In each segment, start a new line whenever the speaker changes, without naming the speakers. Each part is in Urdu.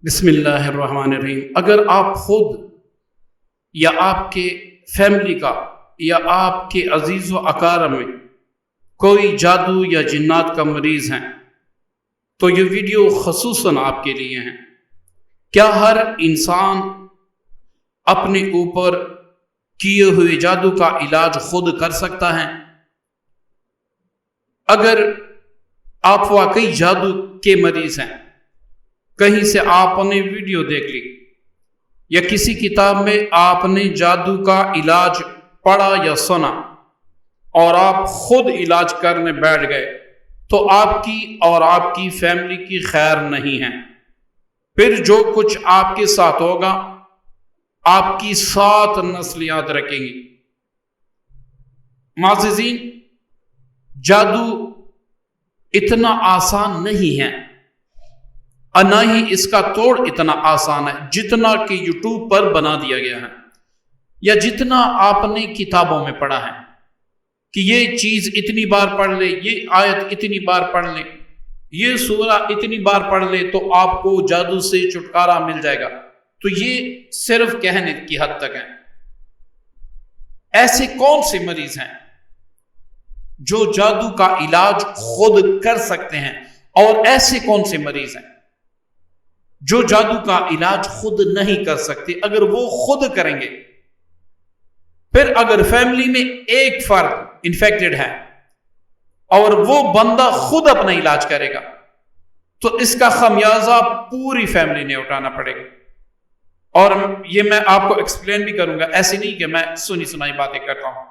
بسم اللہ الرحمن الرحیم۔ اگر آپ خود یا آپ کے فیملی کا یا آپ کے عزیز و اقارب میں کوئی جادو یا جنات کا مریض ہیں تو یہ ویڈیو خصوصاً آپ کے لیے ہیں۔ کیا ہر انسان اپنے اوپر کیے ہوئے جادو کا علاج خود کر سکتا ہے؟ اگر آپ واقعی جادو کے مریض ہیں، کہیں سے آپ نے ویڈیو دیکھ لی یا کسی کتاب میں آپ نے جادو کا علاج پڑھا یا سنا اور آپ خود علاج کرنے بیٹھ گئے تو آپ کی اور آپ کی فیملی کی خیر نہیں ہے۔ پھر جو کچھ آپ کے ساتھ ہوگا آپ کی 7 نسل یاد رکھیں گی۔ معززین، جادو اتنا آسان نہیں ہے، نہ ہی اس کا توڑ اتنا آسان ہے جتنا کہ یوٹیوب پر بنا دیا گیا ہے یا جتنا آپ نے کتابوں میں پڑھا ہے کہ یہ چیز اتنی بار پڑھ لے، یہ آیت اتنی بار پڑھ لے، یہ سورہ اتنی بار پڑھ لے تو آپ کو جادو سے چھٹکارا مل جائے گا۔ تو یہ صرف کہنے کی حد تک ہے۔ ایسے کون سے مریض ہیں جو جادو کا علاج خود کر سکتے ہیں، اور ایسے کون سے مریض ہیں جو جادو کا علاج خود نہیں کر سکتے؟ اگر وہ خود کریں گے، پھر اگر فیملی میں ایک فرد انفیکٹڈ ہے اور وہ بندہ خود اپنا علاج کرے گا تو اس کا خمیازہ پوری فیملی نے اٹھانا پڑے گا۔ اور یہ میں آپ کو ایکسپلین بھی کروں گا، ایسے نہیں کہ میں سنی سنائی باتیں کرتا ہوں،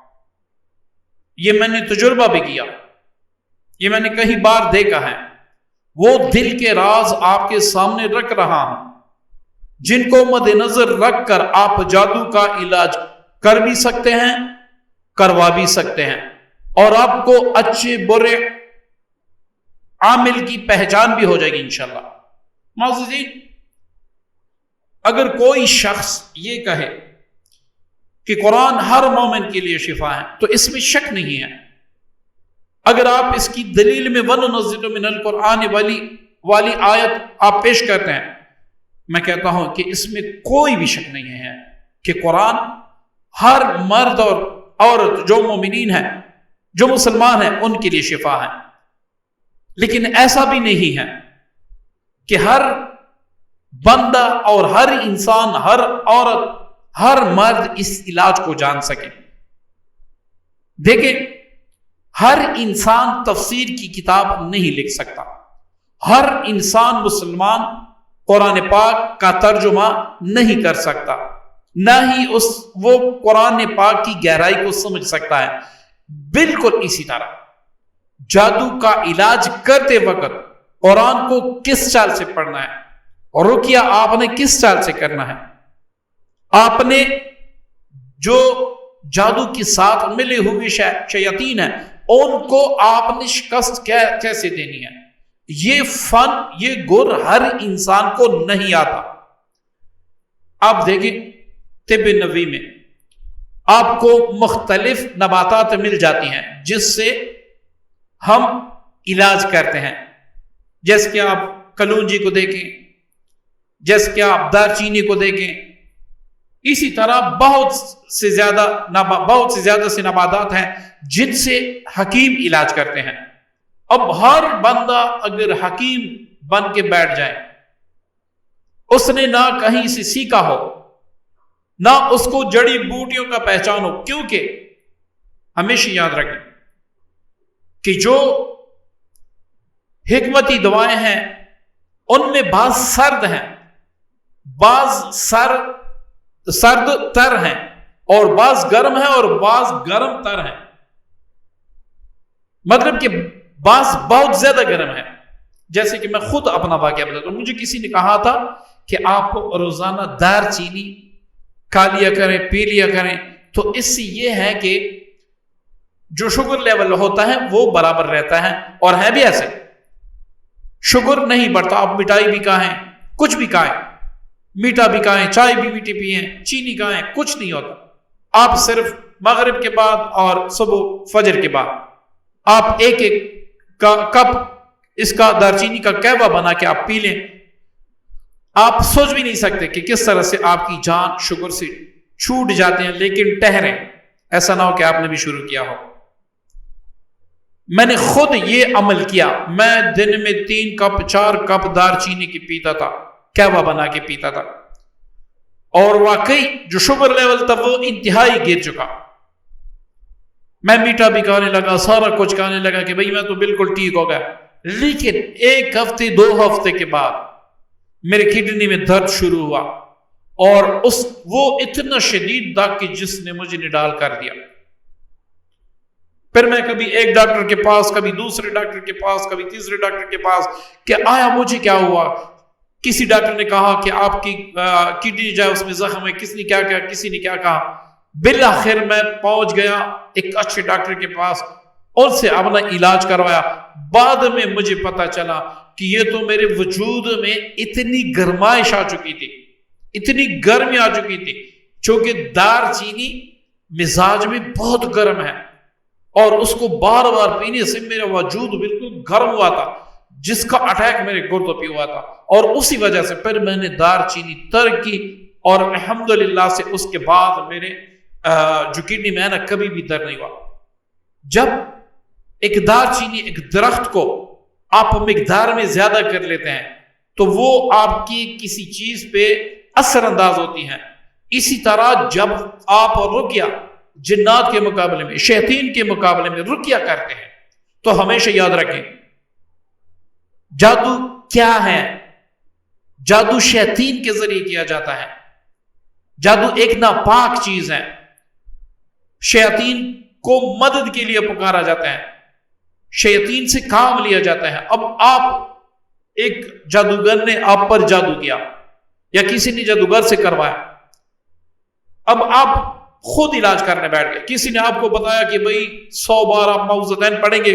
یہ میں نے تجربہ بھی کیا، یہ میں نے کئی بار دیکھا ہے۔ وہ دل کے راز آپ کے سامنے رکھ رہا ہوں جن کو مد نظر رکھ کر آپ جادو کا علاج کر بھی سکتے ہیں، کروا بھی سکتے ہیں، اور آپ کو اچھے برے عامل کی پہچان بھی ہو جائے گی انشاءاللہ۔ معززین، اگر کوئی شخص یہ کہے کہ قرآن ہر مومن کے لیے شفا ہے تو اس میں شک نہیں ہے۔ اگر آپ اس کی دلیل میں وَنُنَزِّلُ مِنَ الْقُرْآنِ والی آیت آپ پیش کرتے ہیں، میں کہتا ہوں کہ اس میں کوئی بھی شک نہیں ہے کہ قرآن ہر مرد اور عورت جو مومنین ہیں، جو مسلمان ہیں، ان کے لیے شفا ہے۔ لیکن ایسا بھی نہیں ہے کہ ہر بندہ اور ہر انسان، ہر عورت، ہر مرد اس علاج کو جان سکے۔ دیکھیں، ہر انسان تفسیر کی کتاب نہیں لکھ سکتا، ہر انسان مسلمان قرآن پاک کا ترجمہ نہیں کر سکتا، نہ ہی وہ قرآن پاک کی گہرائی کو سمجھ سکتا ہے۔ بالکل اسی طرح جادو کا علاج کرتے وقت قرآن کو کس چال سے پڑھنا ہے، اور رقیہ آپ نے کس چال سے کرنا ہے، آپ نے جو جادو کے ساتھ ملے ہوئے شیاطین ہیں ان کو آپ نے شکست کیسے دینی ہے، یہ فن، یہ گر ہر انسان کو نہیں آتا۔ آپ دیکھیں، طب نبوی میں آپ کو مختلف نباتات مل جاتی ہیں جس سے ہم علاج کرتے ہیں، جیسے کہ آپ کلونجی کو دیکھیں، جیسے کہ آپ دار چینی کو دیکھیں، اسی طرح بہت سے زیادہ سے نباتات ہیں جن سے حکیم علاج کرتے ہیں۔ اب ہر بندہ اگر حکیم بن کے بیٹھ جائے، اس نے نہ کہیں سے سیکھا ہو، نہ اس کو جڑی بوٹیوں کا پہچان ہو، کیونکہ ہمیشہ یاد رکھیں کہ جو حکمتی دوائیں ہیں ان میں بعض سرد ہیں، بعض سرد تر ہیں، اور بعض گرم ہیں اور بعض گرم تر ہیں۔ مطلب کہ بعض بہت زیادہ گرم ہے۔ جیسے کہ میں خود اپنا واقعہ بتاتا ہوں، مجھے کسی نے کہا تھا کہ آپ روزانہ دار چینی کھا لیا کریں، پی لیا کریں، تو اس سے یہ ہے کہ جو شوگر لیول ہوتا ہے وہ برابر رہتا ہے، اور ہے بھی ایسے، شوگر نہیں بڑھتا۔ آپ مٹھائی بھی کھائیں، کچھ بھی کھائیں، میٹھا بھی کھائیں، چائے بھی میٹھی پئیں، چینی کھائیں، کچھ نہیں ہوتا۔ آپ صرف مغرب کے بعد اور صبح فجر کے بعد آپ ایک کپ اس کا دارچینی کا قہوہ بنا کے آپ پی لیں، آپ سوچ بھی نہیں سکتے کہ کس طرح سے آپ کی جان شکر سے چھوٹ جاتے ہیں، لیکن ٹھہریں، ایسا نہ ہو کہ آپ نے بھی شروع کیا ہو۔ میں نے خود یہ عمل کیا، میں دن میں 3 کپ 4 کپ دار چینی کی پیتا تھا، قہوہ بنا کے پیتا تھا، اور واقعی جو شوگر لیول تھا وہ انتہائی گر چکا۔ میں میٹھا بھی کھانے لگا، سارا کچھ کھانے لگا کہ بھئی میں تو بالکل ٹھیک ہو گیا، لیکن 1 ہفتے 2 ہفتے کے بعد میرے کڈنی میں درد شروع ہوا، اور وہ اتنا شدید تھا کہ جس نے مجھے نڈال کر دیا۔ پھر میں کبھی ایک ڈاکٹر کے پاس، کبھی دوسرے ڈاکٹر کے پاس، کبھی تیسرے ڈاکٹر کے پاس، کہ آیا مجھے کیا ہوا۔ کسی ڈاکٹر نے کہا کہ آپ کی کڈنی جو ہے اس میں زخم ہے، کسی نے کیا کہا، کسی نے کیا کہا۔ بالآخر میں پہنچ گیا ایک اچھے ڈاکٹر کے پاس، ان سے اپنا علاج کروایا۔ بعد میں مجھے پتا چلا کہ یہ تو میرے وجود میں اتنی گرمائش آ چکی تھی، اتنی گرمی آ چکی تھی، چونکہ دار چینی مزاج میں بہت گرم ہے، اور اس کو بار بار پینے سے میرا وجود بالکل گرم ہوا تھا، جس کا اٹیک میرے گردوں پہ ہوا تھا، اور اسی وجہ سے پھر میں نے دار چینی ترک کی، اور الحمدللہ سے اس کے بعد میرے جو کڈنی میں ہے نا کبھی بھی درد نہیں ہوا۔ جب ایک دار چینی ایک درخت کو آپ مقدار میں زیادہ کر لیتے ہیں تو وہ آپ کی کسی چیز پہ اثر انداز ہوتی ہیں۔ اسی طرح جب آپ رقیہ جنات کے مقابلے میں، شیاطین کے مقابلے میں رقیہ کرتے ہیں تو ہمیشہ یاد رکھیں، جادو کیا ہے؟ جادو شیاطین کے ذریعے کیا جاتا ہے۔ جادو ایک ناپاک چیز ہے، شیاطین کو مدد کے لیے پکارا جاتا ہے، شیاطین سے کام لیا جاتا ہے۔ اب آپ ایک جادوگر نے آپ پر جادو کیا، یا کسی نے جادوگر سے کروایا، اب آپ خود علاج کرنے بیٹھ گئے، کسی نے آپ کو بتایا کہ بھئی 100 بار آپ معوذتین پڑھیں گے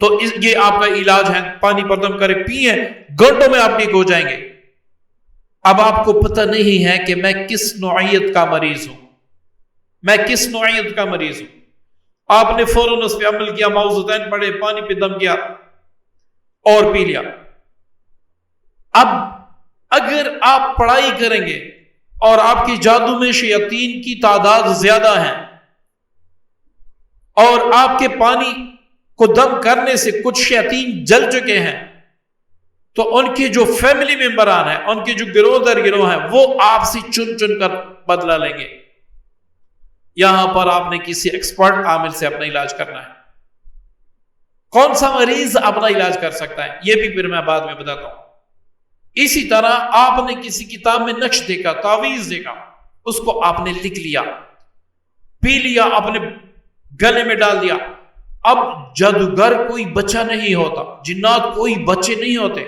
تو یہ آپ کا علاج ہے، پانی پر دم کرے پیئیں، گھنٹوں میں آپ ٹھیک ہو جائیں گے۔ اب آپ کو پتہ نہیں ہے کہ میں کس نوعیت کا مریض ہوں، میں کس نوعیت کا مریض ہوں۔ آپ نے فوراً اس پہ عمل کیا، معوذتین پڑھے، پانی پہ دم کیا اور پی لیا۔ اب اگر آپ پڑھائی کریں گے اور آپ کی جادو میں شیاطین کی تعداد زیادہ ہے، اور آپ کے پانی کو دم کرنے سے کچھ شیاطین جل چکے ہیں، تو ان کے جو فیملی ممبران ہیں، ان کے جو گروہ در گروہ ہیں، وہ آپ سے چن چن کر بدلہ لیں گے۔ یہاں پر آپ نے کسی ایکسپرٹ عامل سے اپنا علاج کرنا ہے۔ کون سا مریض اپنا علاج کر سکتا ہے یہ بھی پھر میں بعد میں بتاتا ہوں۔ اسی طرح آپ نے کسی کتاب میں نقش دیکھا، تعویذ دیکھا، اس کو آپ نے لکھ لیا، پی لیا، اپنے گلے میں ڈال دیا۔ اب جادوگر کوئی بچہ نہیں ہوتا، جنات کوئی بچے نہیں ہوتے،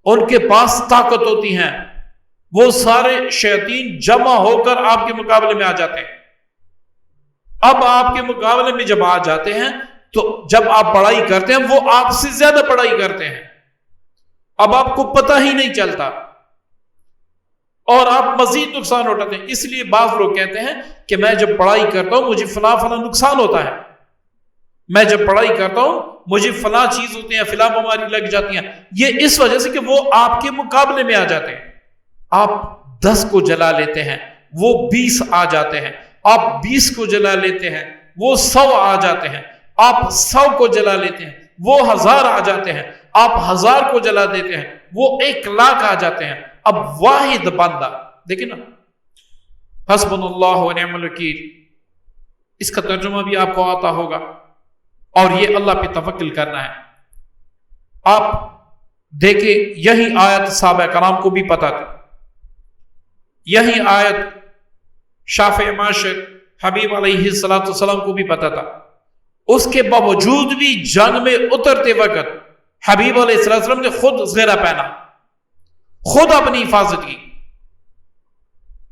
ان کے پاس طاقت ہوتی ہیں، وہ سارے شیاطین جمع ہو کر آپ کے مقابلے میں آ جاتے ہیں۔ اب آپ کے مقابلے میں جب آ جاتے ہیں تو جب آپ پڑھائی کرتے ہیں وہ آپ سے زیادہ پڑھائی کرتے ہیں، اب آپ کو پتہ ہی نہیں چلتا، اور آپ مزید نقصان اٹھاتے ہیں۔ اس لیے بعض لوگ کہتے ہیں کہ میں جب پڑھائی کرتا ہوں مجھے فلاں فلاں نقصان ہوتا ہے، میں جب پڑھائی کرتا ہوں مجھے فلاں چیز ہوتی ہیں، فلاں بیماری لگ جاتی ہیں۔ یہ اس وجہ سے کہ وہ آپ کے مقابلے میں آ جاتے ہیں۔ آپ 10 کو جلا لیتے ہیں، وہ 20 آ جاتے ہیں، آپ 20 کو جلا لیتے ہیں، وہ 100 آ جاتے ہیں، آپ 100 کو جلا لیتے ہیں، وہ 1000 آ جاتے ہیں، آپ 1000 کو جلا دیتے ہیں، وہ 1,00,000 آ جاتے ہیں۔ اب واحد بندہ، دیکھیں نا، حسبنا اللہ و نعم الوکیل، اس کا ترجمہ بھی آپ کو آتا ہوگا، اور یہ اللہ پہ توکل کرنا ہے۔ آپ دیکھیں یہی آیت صحابہ کرام کو بھی پتا تھی، یہی آیت شافع معاشر حبیب علیہ السلام کو بھی پتا تھا، اس کے باوجود بھی جنگ میں اترتے وقت حبیب علیہ السلام نے خود زیرہ پہنا، خود اپنی حفاظت کی،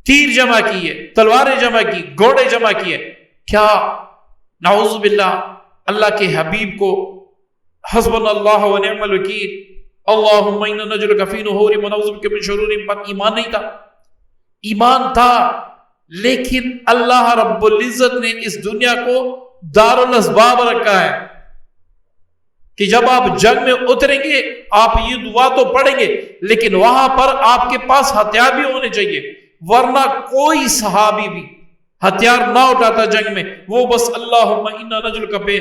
تیر جمع کیے، تلواریں جمع کی، گھوڑے جمع کیے۔ کیا نعوذ باللہ اللہ کے حبیب کو حسبنا اللہ و نعم الوکیل اللہم انا نجعلک فی نحورہم ونعوذ بک من شرورہم پر ایمان نہیں تھا؟ ایمان تھا، لیکن اللہ رب العزت نے اس دنیا کو دار الاسباب رکھا ہے۔ کہ جب آپ جنگ میں اتریں گے آپ یہ دعا تو پڑھیں گے، لیکن وہاں پر آپ کے پاس ہتھیار بھی ہونے چاہیے، ورنہ کوئی صحابی بھی ہتھیار نہ اٹھاتا جنگ میں، وہ بس اللہم انا نجلک پہ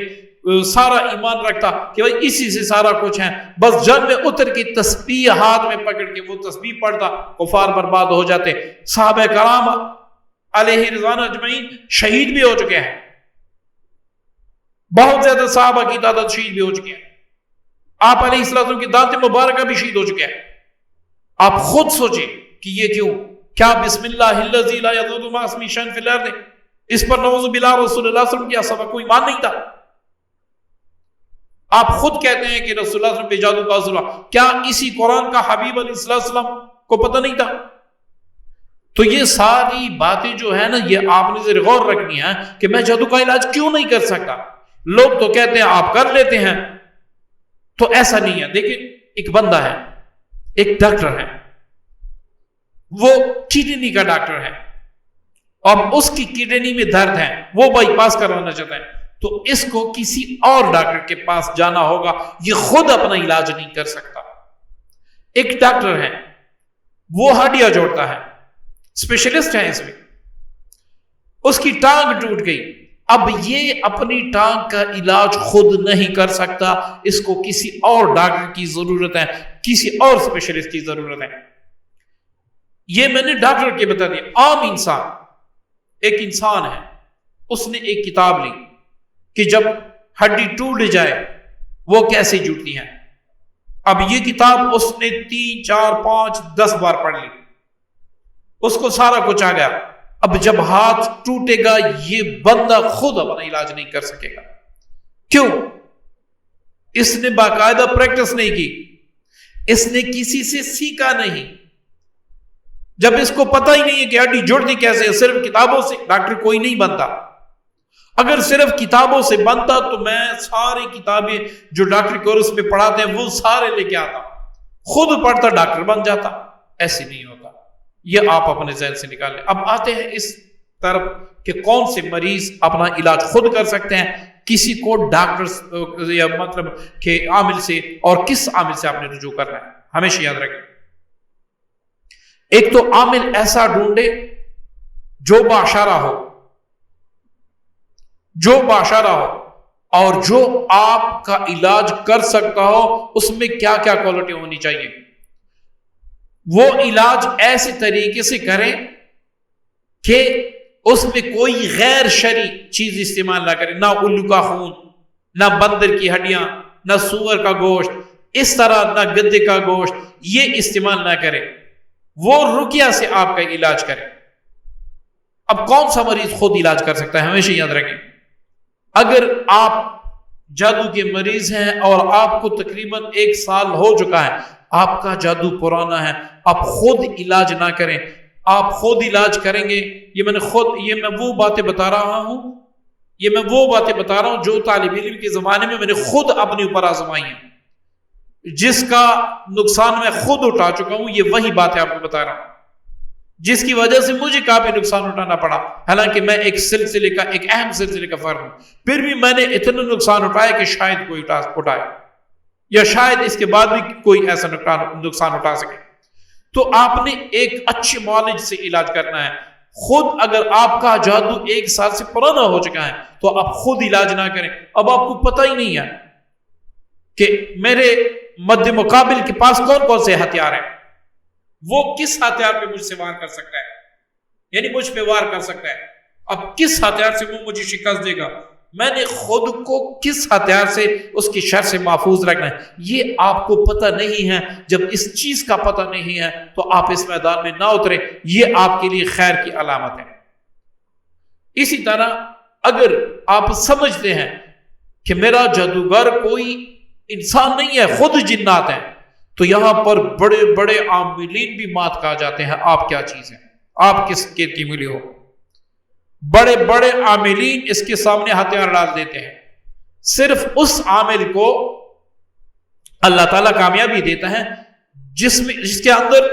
سارا ایمان رکھتا کہ بھائی اسی سے سارا کچھ ہے، بس جنگ میں اتر کے تسبیح ہاتھ میں پکڑ کے وہ تسبیح پڑھتا، کفار برباد ہو جاتے۔ صحابہ کرام علیہ رضوان اجمعین شہید بھی ہو چکے ہیں، بہت زیادہ صحابہ کی تعداد شہید بھی ہو چکے ہیں، آپ علیہ السلام کی دانت مبارکہ بھی شہید ہو چکے ہیں۔ آپ خود سوچیں کہ یہ کیوں؟ کیا بسم اللہ الذی لا یضر مع اسمہ شیء فی الارض، اس پر نعوذ باللہ رسول اللہ صلی اللہ علیہ وسلم کی سبق کوئی ایمان نہیں تھا؟ آپ خود کہتے ہیں کہ رسول اللہ صلی اللہ علیہ وسلم پہ جادو کا اثر ہوا، کیا اسی قرآن کا حبیب علیہ السلام کو پتہ نہیں تھا؟ تو یہ ساری باتیں جو ہے نا، یہ آپ نے ذرا غور رکھنی ہے کہ میں جادو کا علاج کیوں نہیں کر سکتا؟ لوگ تو کہتے ہیں آپ کر لیتے ہیں، تو ایسا نہیں ہے۔ دیکھیں ایک بندہ ہے، ایک ڈاکٹر ہے، وہ کڈنی کا ڈاکٹر ہے، اب اس کی کڈنی میں درد ہے، وہ بائی پاس کروانا چاہتا ہے، تو اس کو کسی اور ڈاکٹر کے پاس جانا ہوگا، یہ خود اپنا علاج نہیں کر سکتا۔ ایک ڈاکٹر ہے، وہ ہڈیاں جوڑتا ہے، اسپیشلسٹ ہے اس میں، اس کی ٹانگ ٹوٹ گئی، اب یہ اپنی ٹانگ کا علاج خود نہیں کر سکتا، اس کو کسی اور ڈاکٹر کی ضرورت ہے، کسی اور اسپیشلسٹ کی ضرورت ہے۔ یہ میں نے ڈاکٹر کے بتا دیا۔ عام انسان، ایک انسان ہے، اس نے ایک کتاب لی کہ جب ہڈی ٹوٹ جائے وہ کیسے جڑتی ہے، اب یہ کتاب اس نے 3 4 5 10 بار پڑھ لی، اس کو سارا کچھ آ گیا۔ اب جب ہاتھ ٹوٹے گا یہ بندہ خود اپنا علاج نہیں کر سکے گا۔ کیوں؟ اس نے باقاعدہ پریکٹس نہیں کی، اس نے کسی سے سیکھا نہیں، جب اس کو پتہ ہی نہیں ہے کہ ہڈی جڑتی کیسے ہے، صرف کتابوں سے ڈاکٹر کوئی نہیں بنتا۔ اگر صرف کتابوں سے بنتا تو میں ساری کتابیں جو ڈاکٹر کورس میں پڑھاتے ہیں وہ سارے لے کے آتا، خود پڑھتا ڈاکٹر بن جاتا۔ ایسے نہیں ہوتا، یہ آپ اپنے ذہن سے نکال لیں۔ اب آتے ہیں اس طرف کہ کون سے مریض اپنا علاج خود کر سکتے ہیں، کسی کو ڈاکٹر یا مطلب کہ عامل سے، اور کس عامل سے آپ نے رجوع کرنا ہے، ہمیشہ یاد رکھیں۔ ایک تو عامل ایسا ڈھونڈے جو باشارہ ہو، جو باشارہ ہو، اور جو آپ کا علاج کر سکتا ہو، اس میں کیا کیا کوالٹی ہونی چاہیے۔ وہ علاج ایسے طریقے سے کریں کہ اس میں کوئی غیر شرعی چیز استعمال نہ کریں، نہ الو کا خون، نہ بندر کی ہڈیاں، نہ سور کا گوشت، اس طرح نہ گدے کا گوشت، یہ استعمال نہ کریں، وہ رقیہ سے آپ کا علاج کریں۔ اب کون سا مریض خود علاج کر سکتا ہے؟ ہمیشہ یاد رکھیں، اگر آپ جادو کے مریض ہیں اور آپ کو تقریباً 1 سال ہو چکا ہے، آپ کا جادو پرانا ہے، آپ خود علاج نہ کریں۔ آپ خود علاج کریں گے، یہ میں وہ باتیں بتا رہا ہوں جو طالب علم کے زمانے میں نے خود اپنے اوپر آزمائی ہیں، جس کا نقصان میں خود اٹھا چکا ہوں، یہ وہی باتیں آپ کو بتا رہا ہوں، جس کی وجہ سے مجھے کافی نقصان اٹھانا پڑا، حالانکہ میں ایک اہم سلسلے کا فرد ہوں، پھر بھی میں نے اتنا نقصان اٹھایا کہ شاید کوئی اٹھائے، یا شاید اس کے بعد بھی کوئی ایسا نقصان اٹھا سکے۔ تو آپ نے ایک اچھے معالج سے علاج کرنا ہے۔ خود اگر آپ کا جادو 1 سال سے پرانا ہو چکا ہے تو آپ خود علاج نہ کریں۔ اب آپ کو پتہ ہی نہیں ہے کہ میرے مد مقابل کے پاس کون کون سے ہتھیار ہیں، وہ کس ہتھیار پہ مجھ سے وار کر سکتا ہے، یعنی مجھ پہ وار کر سکتا ہے، اب کس ہتھیار سے وہ مجھے شکست دے گا، میں نے خود کو کس ہتھیار سے اس کی شر سے محفوظ رکھنا ہے، یہ آپ کو پتہ نہیں ہے۔ جب اس چیز کا پتہ نہیں ہے تو آپ اس میدان میں نہ اتریں، یہ آپ کے لیے خیر کی علامت ہے۔ اسی طرح اگر آپ سمجھتے ہیں کہ میرا جادوگر کوئی انسان نہیں ہے، خود جنات ہیں، تو یہاں پر بڑے بڑے عاملین بھی مات کھا جاتے ہیں۔ آپ کیا چیز ہیں؟ آپ کس کی ملی ہو؟ بڑے بڑے عاملین اس کے سامنے ہتھیار ڈال دیتے ہیں، صرف اس عامل کو اللہ تعالیٰ کامیابی دیتا ہے جس کے اندر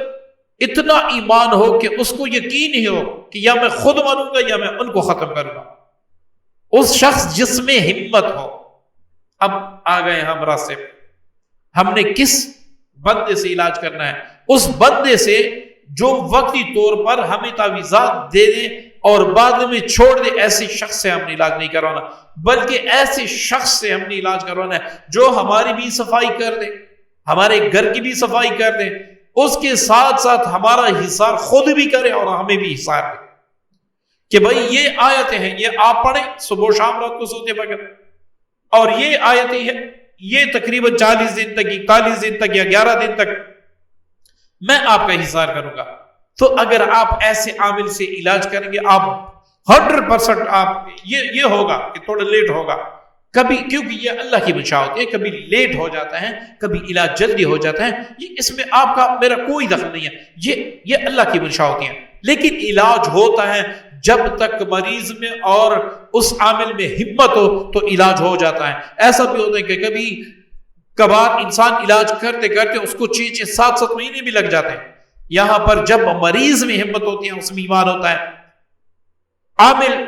اتنا ایمان ہو کہ اس کو یقین ہی ہو کہ یا میں خود مروں گا یا میں ان کو ختم کروں گا، اس شخص جس میں ہمت ہو۔ اب آ گئے ہم راستے میں. ہم نے کس بندے سے علاج کرنا ہے؟ اس بندے سے جو وقتی طور پر ہمیں تعویذات دے دے اور بعد میں چھوڑ دے. ایسے شخص سے ہم نے علاج نہیں کروانا، بلکہ ایسے شخص سے ہم نے علاج کروانا ہے جو ہماری بھی صفائی کر دے، ہمارے گھر کی بھی صفائی کر دے، اس کے ساتھ ساتھ ہمارا حصار خود بھی کرے اور ہمیں بھی حصار دے. کہ بھائی یہ آیتیں ہیں، یہ آپ پڑھیں صبح و شام رات کو سوتے وقت، اور یہ آیتیں ہیں، یہ تقریباً 40 دن تک، 41 دن تک یا 11 دن تک میں آپ کا حصار کروں گا. تو اگر آپ ایسے عامل سے علاج کریں گے، آپ 100% آپ یہ ہوگا کہ تھوڑا لیٹ ہوگا کبھی، کیونکہ یہ اللہ کی منشا ہوتی ہے، کبھی لیٹ ہو جاتا ہے، کبھی علاج جلدی ہو جاتا ہے، یہ اس میں آپ کا میرا کوئی دخل نہیں ہے، یہ اللہ کی منشا ہوتی ہے. لیکن علاج ہوتا ہے جب تک مریض میں اور اس عامل میں ہمت ہو تو علاج ہو جاتا ہے. ایسا بھی ہوتا ہے کہ کبھی کبھار انسان علاج کرتے کرتے اس کو 6-7 مہینے بھی لگ جاتے ہیں. یہاں پر جب مریض میں ہمت ہوتی ہے، اس میں ایمان ہوتا ہے، عامل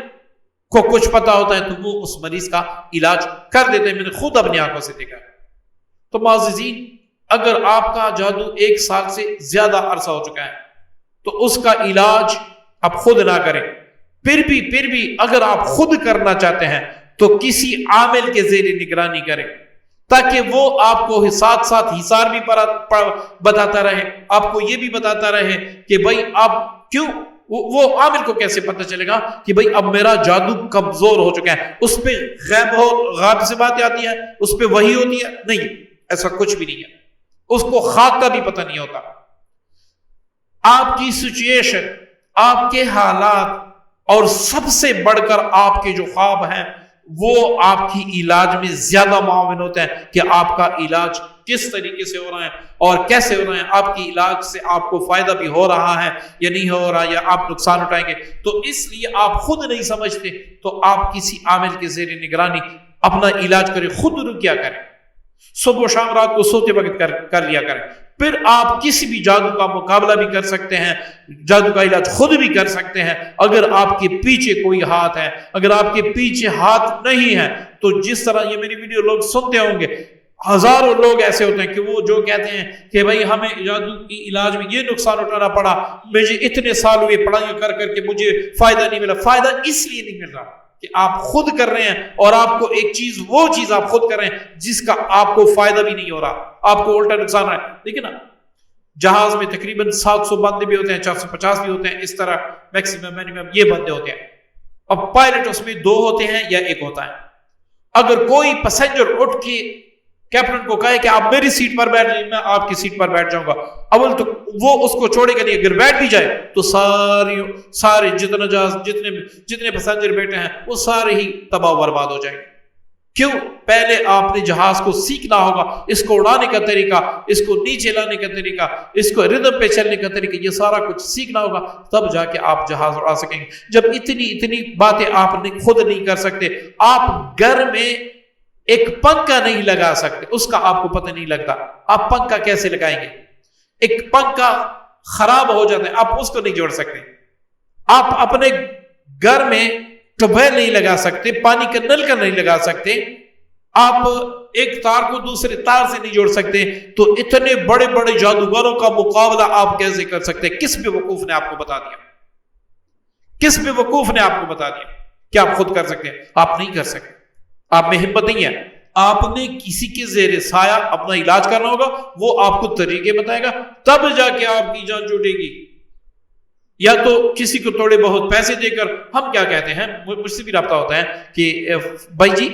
کو کچھ پتا ہوتا ہے، تو وہ اس مریض کا علاج کر دیتے ہیں. میں نے خود اپنی آنکھوں سے دیکھا. تو معززین، اگر آپ کا جادو 1 سال سے زیادہ عرصہ ہو چکا ہے تو اس کا علاج آپ خود نہ کریں. پھر بھی اگر آپ خود کرنا چاہتے ہیں تو کسی عامل کے زیر نگرانی کریں، تاکہ وہ آپ کو ساتھ ساتھ حصار بھی بتاتا رہے، آپ کو یہ بھی بتاتا رہے کہ بھائی آپ کیوں، وہ عامل کو کیسے پتہ چلے گا کہ بھائی اب میرا جادو کمزور ہو چکا ہے. اس پہ غیب سے باتیں آتی ہیں، اس پہ وحی ہوتی ہے؟ نہیں، ایسا کچھ بھی نہیں ہے. اس کو خاک کا بھی پتہ نہیں ہوتا. آپ کی سچویشن، آپ کے حالات اور سب سے بڑھ کر آپ کے جو خواب ہیں وہ آپ کی علاج میں زیادہ معاون ہوتے ہیں کہ آپ کا علاج کس طریقے سے ہو رہا ہے اور کیسے ہو رہا ہے. آپ کی علاج سے آپ کو فائدہ بھی ہو رہا ہے یا نہیں ہو رہا، یا آپ نقصان اٹھائیں گے. تو اس لیے آپ خود نہیں سمجھتے تو آپ کسی عامل کے زیر نگرانی اپنا علاج کریں، خود رکیا کریں، صبح و شام رات کو سوتے وقت کر لیا کریں. پھر آپ کسی بھی جادو کا مقابلہ بھی کر سکتے ہیں، جادو کا علاج خود بھی کر سکتے ہیں. اگر آپ کے پیچھے کوئی ہاتھ ہے، اگر آپ کے پیچھے ہاتھ نہیں ہے، تو جس طرح یہ میری ویڈیو لوگ سنتے ہوں گے، ہزاروں لوگ ایسے ہوتے ہیں کہ وہ جو کہتے ہیں کہ بھائی ہمیں جادو کی علاج میں یہ نقصان اٹھانا پڑا، مجھے اتنے سال ہوئے پڑھائیاں کر کے مجھے فائدہ نہیں ملا. فائدہ اس لیے نہیں مل رہا کہ آپ خود کر رہے ہیں، اور آپ کو ایک چیز، وہ چیز آپ خود کر رہے ہیں جس کا آپ کو فائدہ بھی نہیں ہو رہا، آپ کو الٹا نقصان ہے. دیکھیں نا، جہاز میں تقریباً 700 بندے بھی ہوتے ہیں، 450 بھی ہوتے ہیں، اس طرح میکسیمم منیمم یہ بندے ہوتے ہیں. اب پائلٹ اس میں 2 ہوتے ہیں یا 1 ہوتا ہے. اگر کوئی پیسنجر اٹھ کے کیپٹن کو کہے کہ آپ میری سیٹ پر بیٹھ جائیں، میں آپ کی سیٹ پر بیٹھ جاؤں گا، اول تو وہ اس کو چھوڑے گا نہیں. اگر بیٹھ بھی جائے تو سارے جتنے پیسنجر بیٹھے ہیں وہ سارے ہی تباہ و برباد ہو جائیں گے. کیوں؟ پہلے آپ نے جہاز کو سیکھنا ہوگا، اس کو اڑانے کا طریقہ، اس کو نیچے لانے کا طریقہ، اس کو ردم پہ چلنے کا طریقہ، یہ سارا کچھ سیکھنا ہوگا، تب جا کے آپ جہاز اڑا سکیں گے. جب اتنی باتیں آپ خود نہیں کر سکتے، آپ گھر میں ایک پنکھا نہیں لگا سکتے، اس کا آپ کو پتہ نہیں لگتا، آپ پنکھا کیسے لگائیں گے؟ ایک پنکھا خراب ہو جاتا ہے، آپ اس کو نہیں جوڑ سکتے. آپ اپنے گھر میں ٹیوب ویل نہیں لگا سکتے، پانی کا نل کا نہیں لگا سکتے، آپ ایک تار کو دوسرے تار سے نہیں جوڑ سکتے. تو اتنے بڑے بڑے جادوگروں کا مقابلہ آپ کیسے کر سکتے؟ کس بے وقوف نے آپ کو بتا دیا؟ کس بے وقوف نے آپ کو بتا دیا کہ آپ خود کر سکتے ہیں؟ آپ نہیں کر سکتے، آپ میں ہمت نہیں ہے. آپ نے کسی کے زیر سایہ اپنا علاج کرنا ہوگا، وہ آپ کو طریقے بتائے گا، تب جا کے آپ کی جان چھوٹے گی. یا تو کسی کو تھوڑے بہت پیسے دے کر، ہم کیا کہتے ہیں، مجھ سے بھی رابطہ ہوتا ہے کہ بھائی جی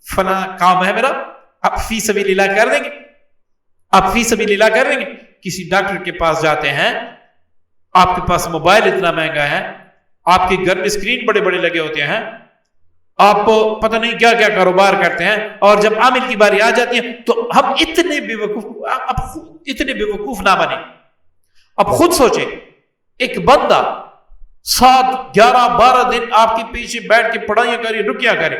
فلاں کام ہے میرا، آپ فی سبیل اللہ کر دیں گے، آپ فی سبیل اللہ کر دیں گے. کسی ڈاکٹر کے پاس جاتے ہیں، آپ کے پاس موبائل اتنا مہنگا ہے، آپ کے گھر میں اسکرین بڑے بڑے لگے ہوتے ہیں، آپ پتہ نہیں کیا کیا کاروبار کرتے ہیں، اور جب عامل کی باری آ جاتی ہے تو ہم اتنے بے وقوف نہ بنے. اب خود سوچیں، ایک بندہ 7, 11, 12 دن آپ کے پیچھے بیٹھ کے پڑھائیاں کرے، رکیا کرے،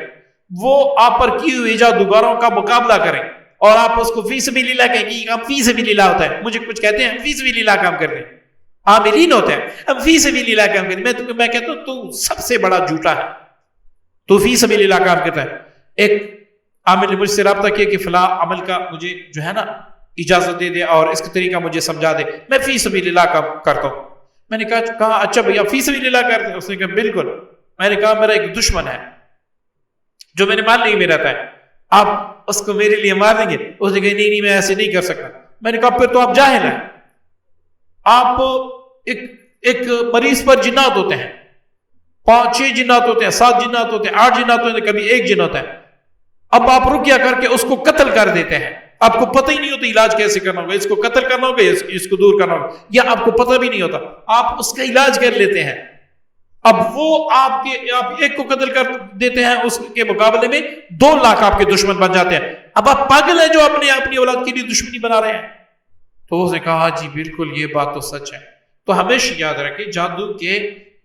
وہ آپ پر کیے ہوئے جادوگروں کا مقابلہ کریں، اور آپ اس کو فی سبیل اللہ کہیں کہ یہ کام فی سبیل اللہ ہوتا ہے. مجھے کچھ کہتے ہیں فی سبیل اللہ کام کرتے ہیں، عاملین ہوتے ہیں، ہم فی سبیل اللہ کام کرتے ہیں. میں کہتا ہوں تو سب سے بڑا جھوٹا ہے، تو فی سبیل اللہ کام کرتا ہے. ایک عامل نے مجھ سے رابطہ کیا کہ فلاں عمل کا مجھے جو ہے نا اجازت دے دے اور اس کا طریقہ مجھے سمجھا دے، میں فی سبیل اللہ کا کرتا ہوں۔ میں نے کہا اچھا بھیا فی سبیل اللہ کرتے ہیں؟ اس نے کہا بالکل۔ میں نے کہا میرا ایک دشمن ہے جو میرے ماننے میں رہتا ہے، آپ اس کو میرے لیے مار دیں گے؟ اس نے کہا نہیں میں ایسے نہیں کر سکتا۔ میں نے کہا پھر تو آپ جاہل ہیں، آپ ایک مریض پر جنات ہوتے ہیں، 5-6 جنات ہوتے ہیں، 7 جنات ہوتے ہیں، 8 جنات ہوتے ہیں، کبھی 1 جن ہوتا ہے، اب آپ رقیہ کر کے اس کو قتل کر دیتے ہیں، آپ کو پتہ ہی نہیں ہوتا علاج کیسے کرنا ہوگا، اس کو قتل کرنا ہوگا اس کو دور کرنا ہوگا، یا آپ کو پتہ بھی نہیں ہوتا، آپ اس کا علاج کر لیتے ہیں، اب وہ آپ ایک کو قتل کر دیتے ہیں، اس کے مقابلے میں 2 لاکھ آپ کے دشمن بن جاتے ہیں، اب آپ پاگل ہیں جو اپنی اولاد کے لیے دشمنی بنا رہے ہیں۔ تو اس نے کہا جی بالکل یہ بات تو سچ ہے۔ تو ہمیشہ یاد رکھیں جادو کے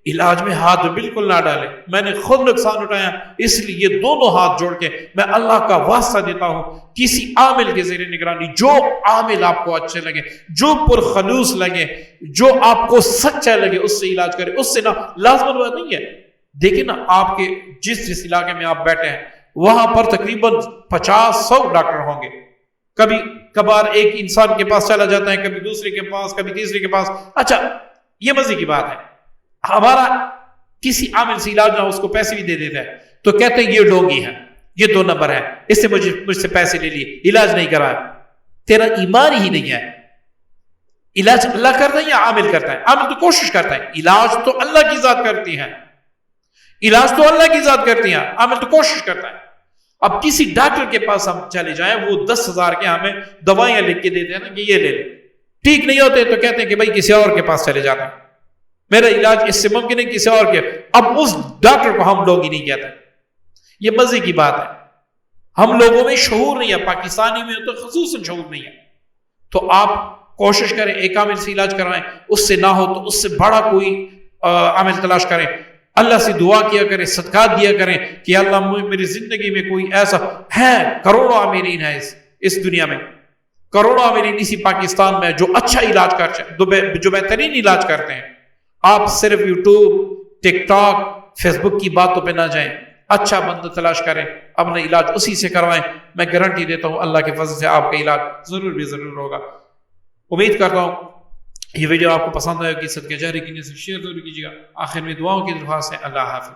علاج میں ہاتھ بالکل نہ ڈالیں، میں نے خود نقصان اٹھایا، اس لیے یہ دونوں ہاتھ جوڑ کے میں اللہ کا واسطہ دیتا ہوں کسی عامل کے زیر نگرانی، جو عامل آپ کو اچھے لگے، جو پرخلوص لگے، جو آپ کو سچا لگے، اس سے علاج کرے، اس سے نہ لازمن بات نہیں ہے۔ دیکھیں نا آپ کے جس علاقے میں آپ بیٹھے ہیں وہاں پر تقریباً 50-100 ڈاکٹر ہوں گے، کبھی کبھار ایک انسان کے پاس چلا جاتا ہے، کبھی دوسرے کے پاس، کبھی تیسرے کے پاس۔ اچھا یہ مزے کی بات ہے، ہمارا کسی عامل سے علاج نہ ہو، اس کو پیسے بھی دے دیتا ہے تو کہتے ہیں یہ ڈونگی ہے، یہ 2 نمبر ہے، اس سے مجھ سے پیسے لے لیے، علاج نہیں کرا۔ تیرا ایمان ہی نہیں ہے۔ علاج اللہ کرتا ہے یا عامل کرتا ہے؟ عامل تو کوشش کرتا ہے، علاج تو اللہ کی ذات کرتی ہے، علاج تو اللہ کی ذات کرتی ہے، عامل تو کوشش کرتا ہے۔ اب کسی ڈاکٹر کے پاس ہم چلے جائیں، وہ 10,000 کے ہمیں دوائیاں لکھ کے دیتے ہیں نا کہ یہ لے لے، ٹھیک نہیں ہوتے تو کہتے ہیں کہ بھائی کسی اور کے پاس چلے جانا، میرا علاج اس سے ممکن ہے کسی اور کے۔ اب اس ڈاکٹر کو ہم لوگ ہی نہیں کہتے۔ یہ مزے کی بات ہے، ہم لوگوں میں شعور نہیں ہے، پاکستانی میں تو خصوصاً شعور نہیں ہے۔ تو آپ کوشش کریں ایک عامل سے علاج کروائیں، اس سے نہ ہو تو اس سے بڑا کوئی عامل تلاش کریں، اللہ سے دعا کیا کریں، صدقات دیا کریں کہ اللہ میری زندگی میں کوئی ایسا ہے، کروڑوں عاملین ہیں اس دنیا میں، کروڑوں عاملین اسی پاکستان میں جو اچھا علاج کرتے، جو بہترین علاج کرتے ہیں۔ آپ صرف یوٹیوب، ٹک ٹاک، فیس بک کی باتوں پہ نہ جائیں، اچھا بندہ تلاش کریں، اپنا علاج اسی سے کروائیں، میں گارنٹی دیتا ہوں اللہ کے فضل سے آپ کا علاج ضرور ہوگا۔ امید کرتا ہوں یہ ویڈیو آپ کو پسند آئے گی، صدقہ جاری کی نیت سے شیئر ضرور کیجیے گا۔ آخر میں دعاؤں کی درخواست ہے، اللہ حافظ۔